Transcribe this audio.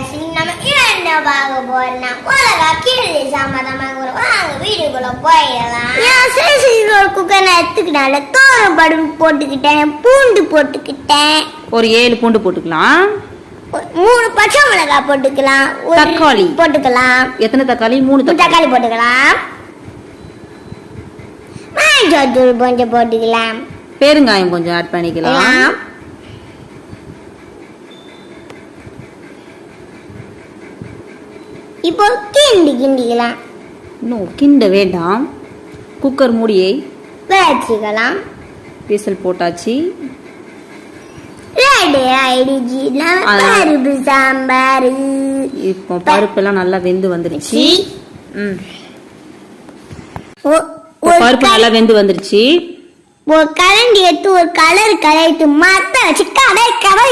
Friends, நம்ம என்ன பார்க்க போறோம்னா உலக கிள்ளி சாமாதமாக வாங்க வீடியோக்குள்ள போயிடலாம். ஒரு குக்கர் எடுத்துக்கிட்டால தோரம் பருப்பு போட்டுக்கிட்டேன், பூண்டு போட்டுக்கிட்டேன், ஒரு 7 பூண்டு போட்டுக்கலாம், 3 பச்சை மிளகாய் போட்டுக்கலாம், தக்காளி போட்டுக்கலாம். எத்தனை தக்காளி? 3 தக்காளி போட்டுக்கலாம். மஞ்சள் கொஞ்சம் போட்டுக்கலாம், பெருங்காயம் கொஞ்சம் ஆட் பண்ணிக்கலாம். இப்போ கிண்டிக்கலாம். இன்னும் கிண்ட வேண்டாம், குக்கர் மூடியை வச்சுக்கலாம். விசில் போட்டாச்சு. ரெடி ஆயிடுச்சு பருப்பு சாம்பார். இப்போ பருப்பெல்லாம் நல்லா வெந்து வந்துருச்சு. பருப்பு நல்லா வெந்து வந்துருச்சு. ஒரு கரண்டி எடுத்து ஒரு கலர் கலரிட்டு மத்த வச்சு கடை